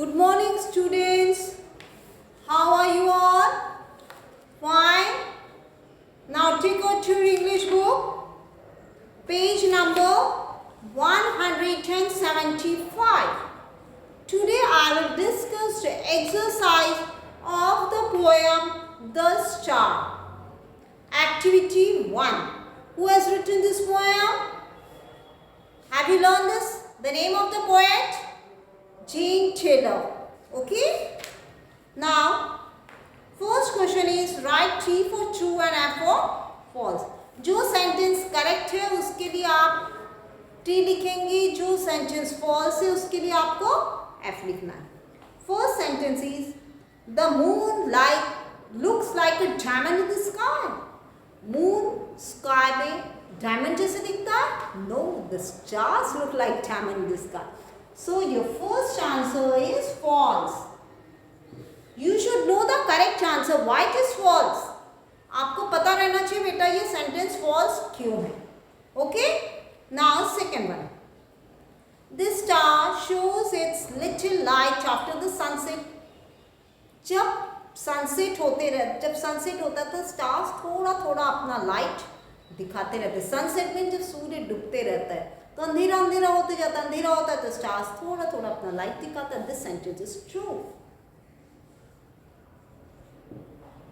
Good morning, students. How are you all? Fine. Now take out your English book, page number 175. Today I will discuss the exercise of the poem The Star. Activity 1. Who has written this poem? Have you learned this? The name of the poet? Jane Taylor. Okay? Now, first question is write T for true and F for false. जो sentence correct है उसके लिए आप T लिखेंगे, जो sentence false है उसके लिए आपको F लिखना है. First sentence is the moon looks like a diamond in the sky. Moon sky में डायमंड जैसे दिखता है? No, the stars look like diamond in the sky. So your first answer is false. You should know the correct answer. Why it is false? आपको पता रहना चाहिए बेटा ये सेंटेंस false क्यों है. Okay? Now second one. This star shows its little light after the sunset. जब sunset होता है तो स्टार्स थोड़ा थोड़ा अपना लाइट दिखाते रहते हैं. सनसेट में जब सूर्य डूबते रहता है तो अंधेरा अंधेरा होते जाता है, अंधेरा होता है तो स्टार्स थोड़ा थोड़ा अपना लाइट दिखाता है. This sentence is true.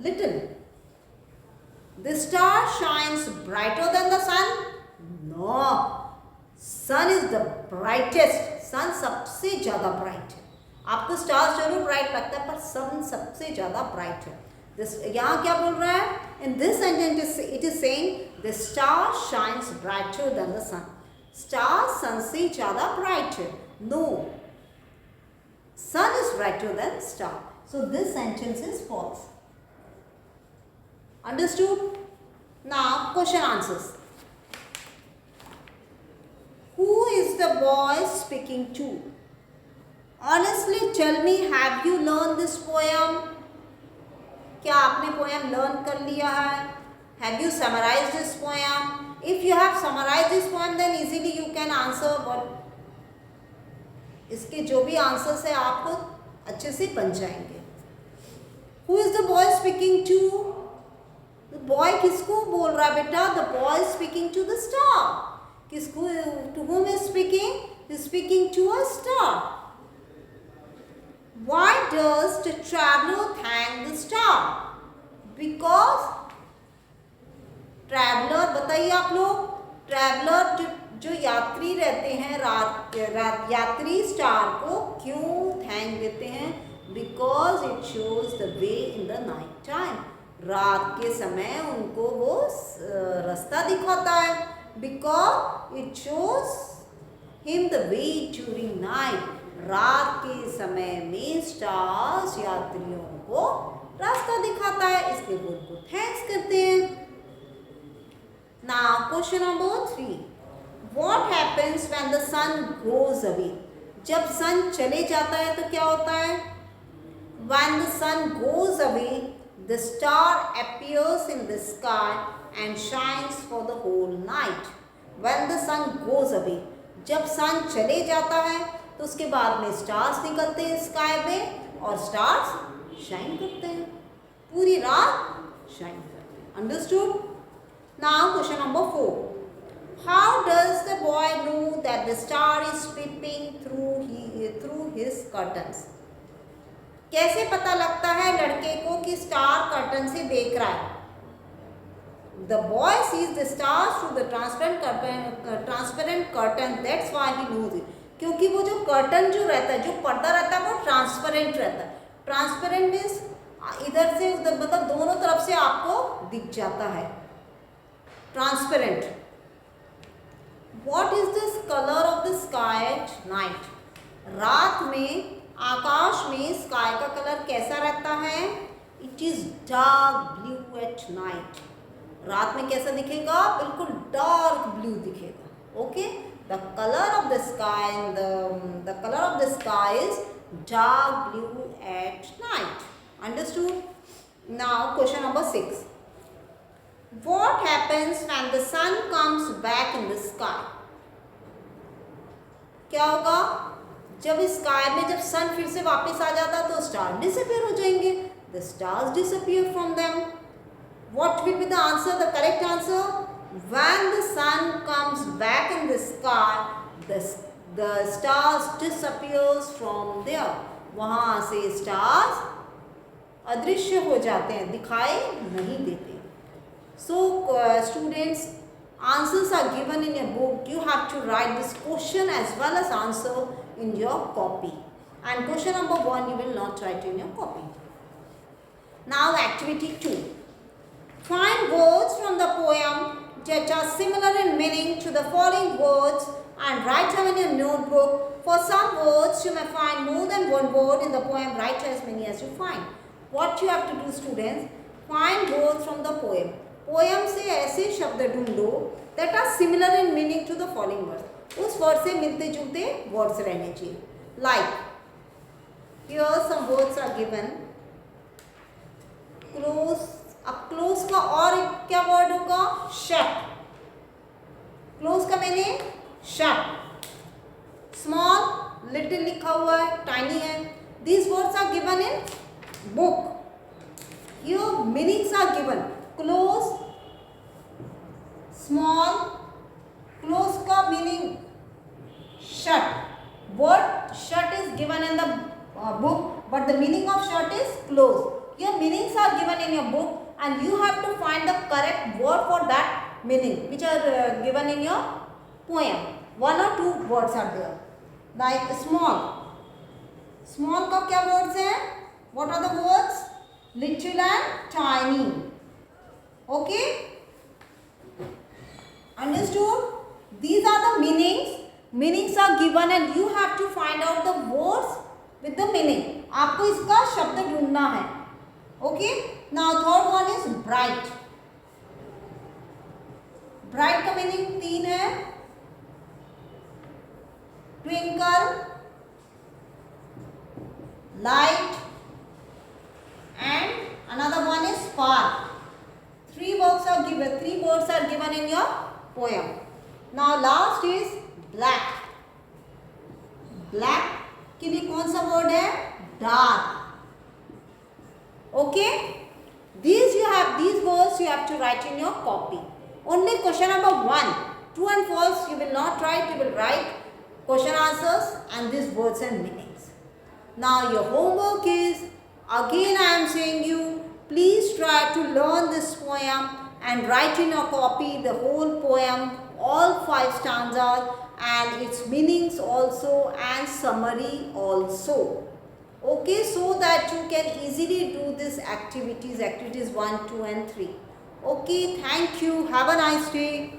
Little. The star shines brighter than the sun. No, sun is the brightest. Sun सबसे ज्यादा ब्राइट है. आपको स्टार जरूर ब्राइट लगता है पर सन सबसे ज्यादा ब्राइट है. दिस यहाँ क्या बोल रहा है? In this sentence it is saying the star shines brighter than the sun. Star sun से ज्यादा ब्राइट है. No, sun is brighter than star. So this sentence is false. Understood? Now question answers. Who is the boy speaking to? Honestly tell me, have you learn this poem? क्या आपने poem learn कर लिया है? Have you summarised this poem? If you have summarized this poem, then easily you can answer what. इसके जो भी answers है आपको अच्छे से बन जाएंगे. Who is the boy speaking to? The boy किसको बोल रहा है बेटा? The boy is speaking to the star. किसको? To whom is speaking? He is speaking to a star. Why does the traveler thank the star? Because traveller, बताइए आप लोग, traveller जो यात्री रहते हैं यात्री स्टार को क्यों थैंक देते हैं? Because it shows the way in the night time. रात के समय उनको वो रास्ता दिखाता है. Because it shows him the way during night. रात के समय में स्टार्स यात्रियों को रास्ता दिखाता है, इसलिए वो उनको थैंक्स करते हैं. Now question number 3. What happens when the sun goes away? जब सन चले जाता है तो क्या होता है? When the sun goes away, the star appears in the sky and shines for the whole night. When the sun goes away, जब सन चले जाता है तो उसके बाद में स्टार्स निकलते हैं स्काई में और स्टार्स शाइन करते हैं, पूरी रात शाइन करते हैं. Understood? Now question number 4. How does the boy know that the star is peeping through his curtains? कैसे पता लगता है लड़के को कि स्टार कर्टन से देख रहा है? The boy sees the stars through the transparent curtain. That's why he knows it. क्योंकि वो जो कर्टन जो रहता है, जो पर्दा रहता है वो ट्रांसपेरेंट रहता है. ट्रांसपेरेंट मीन्स इधर से उधर, मतलब दोनों तरफ से आपको दिख जाता है. Transparent. What is this color of the sky at night? रात में आकाश में स्काई का कलर कैसा रहता है? It is dark blue at night. रात में कैसा दिखेगा? बिल्कुल डार्क ब्लू दिखेगा. Okay? The color of the sky and the color of the sky is dark blue at night. Understood? Now question number 6. What happens when the sun comes back in the sky? क्या होगा? जब sky में जब सन फिर से वापस आ जाता तो स्टार डिसअपियर हो जाएंगे. The stars disappear from them. What will be the answer? The correct answer? When the sun comes back in the sky, the stars disappears from there. वहाँ से stars अदृश्य हो जाते हैं, दिखाई नहीं देते. So students, answers are given in your book. You have to write this question as well as answer in your copy. And question number 1 you will not write in your copy. Now activity 2. Find words from the poem that are similar in meaning to the following words and write them in your notebook. For some words, you may find more than one word in the poem. Write as many as you find. What you have to do, students? Find words from the poem. Poem से ऐसे शब्द ढूंढो that are similar in meaning to the following words. उस word से मिलते जुलते words रहने चाहिए. Like, here some words are given. Close. अब क्लोज का और क्या वर्ड होगा? शट. क्लोज का मैंने शट. स्मॉल, लिटिल लिखा हुआ है, टाइनी है. These words are given in book. Your meanings are given. Close, small. Close का meaning shut. Word shut is given in the book, but the meaning of shut is close. Your meanings are given in your book and you have to find the correct word for that meaning which are given in your poem. 1 or 2 words are there. Like small. Small का क्या words हैं? What are the words? Little and tiny. Okay? Understood? These are the meanings. Meanings are given and you have to find out the words with the meaning. आपको इसका शब्द ढूंढना है. Okay? Now third one is bright. Bright का meaning 3 है. Twinkle, light, and another one is spark. 3 words are given. 3 words are given in your poem. Now last is black. Black के लिए कौन सा वर्ड है? Dark. Okay, these words you have to write in your copy. Only question number 1, true and false you will not write. You will write question answers and these words and meanings. Now your homework is, again I am saying you, please try to learn this poem and write in your copy the whole poem, all 5 stanzas and its meanings also and summary also. Okay, so that you can easily do these activities 1, 2 and 3. Okay, thank you. Have a nice day.